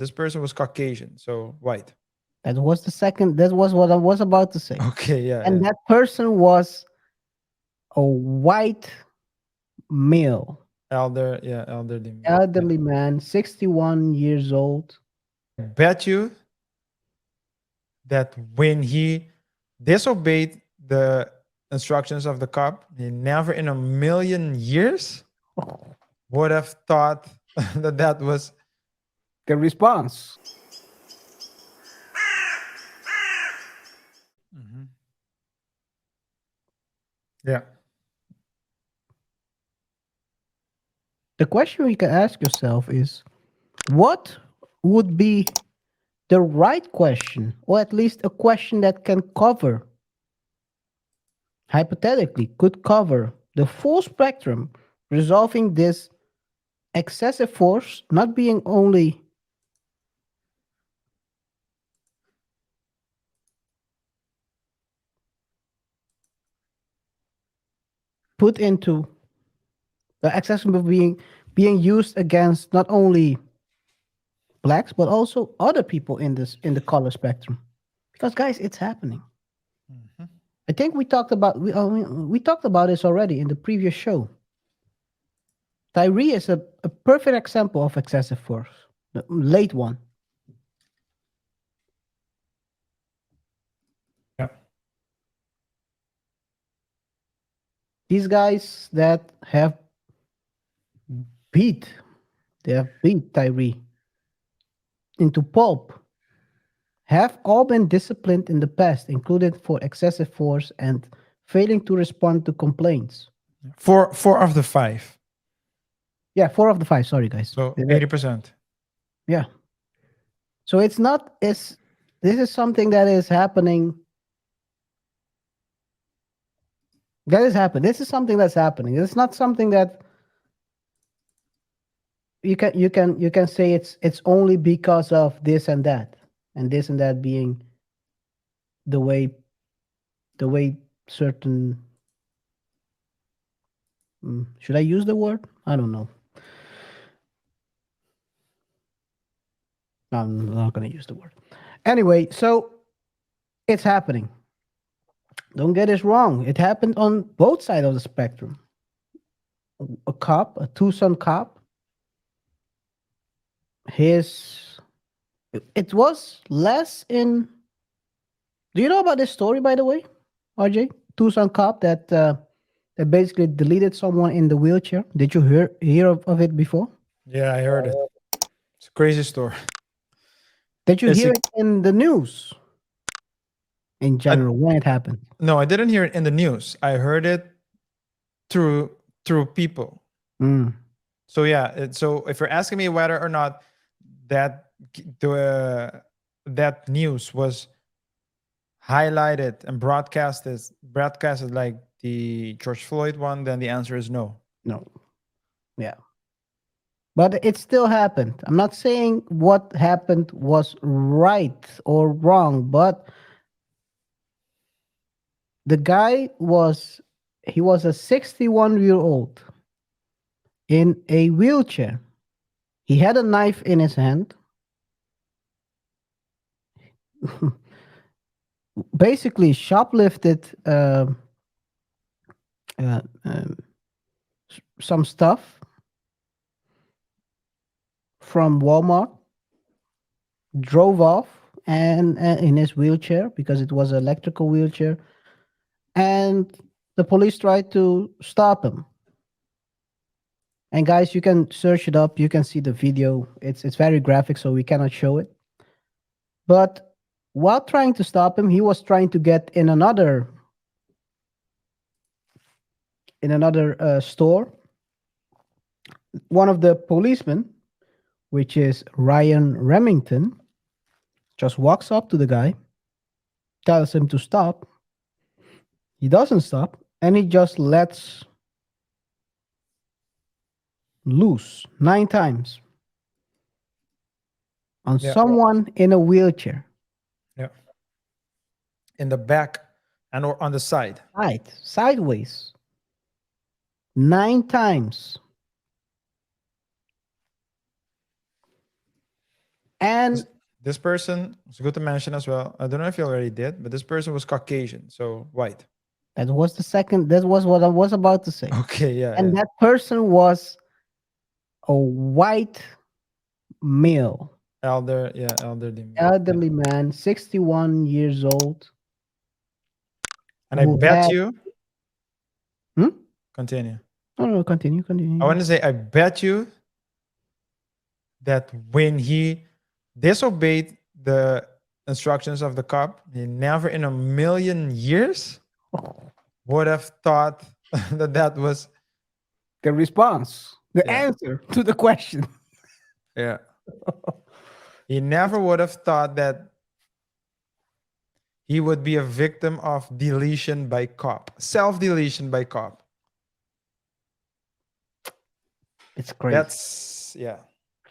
This person was Caucasian, so white. That was the second. That was what I was about to say. Okay, yeah, And yeah. that person was a white male, Elderly man. Yeah. elderly man, 61 years old. Bet you that when he disobeyed the instructions of the cop, he never in a million years would have thought that that was. The response. Mhm. Yeah. The question you can ask yourself is what would be the right question, or at least a question that can cover, hypothetically, could cover the full spectrum, resolving this excessive force not being only put into the excessive of being used against not only blacks but also other people in this in the color spectrum. Because guys, it's happening. Mhm. I think we talked about this already in the previous show. Tyree is a perfect example of excessive force, the late one. Yeah. These guys that beat beat Tyree into pulp have all been disciplined in the past, including for excessive force and failing to respond to complaints. Four of the five. Yeah, four of the five. Sorry, guys. So 80%. Yeah. So it's not. It's this is something that is happening. That is happening. This is something that's happening. It's not something that you can say it's only because of this and this and that being the way the way certain should I use the word? I don't know. I'm not going to use the word. Anyway, so it's happening. Don't get us wrong. It happened on both sides of the spectrum. A cop, a Tucson cop, his it was less in. Do you know about this story, by the way, RJ? Tucson cop that basically deleted someone in the wheelchair. Did you hear of it before? Yeah, I heard it. It's a crazy story. Did you It's hear a, it in the news in I, general when it happened? no, I didn't hear it in the news. I heard it through people. Mm. So yeah, so if you're asking me whether or not that that news was highlighted and broadcasted like the George Floyd one, then the answer is no. No. Yeah. But it still happened. I'm not saying what happened was right or wrong, but the guy was he was a 61-year-old in a wheelchair. He had a knife in his hand. Basically shoplifted uh, um, some stuff from Walmart, drove off and in his wheelchair because it was an electrical wheelchair, and the police tried to stop him. And guys, you can search it up. You can see the video. It's very graphic, so we cannot show it. But while trying to stop him, he was trying to get in another store. One of the policemen, which is Ryan Remington, just walks up to the guy, tells him to stop. He doesn't stop, and he just lets loose 9 times on Yeah, someone in a wheelchair. yeah. In the back and or on the side. Sideways, 9 times. And This person, it's good to mention as well. I don't know if you already did, but this person was Caucasian, so white. that was the second, that was what I was about to say. Okay, yeah, And yeah. that person was a white male, Elderly man. Yeah. elderly man, 61 years old, And I who bet had. you, Hmm? continue. No, no, continue, continue. I want to say, I bet you that when he disobeyed the instructions of the cop, he never in a million years would have thought that that was, The response, the yeah, answer to the question. yeah. He never would have thought that he would be a victim of deletion by cop, self-deletion by cop. It's crazy. That's, yeah.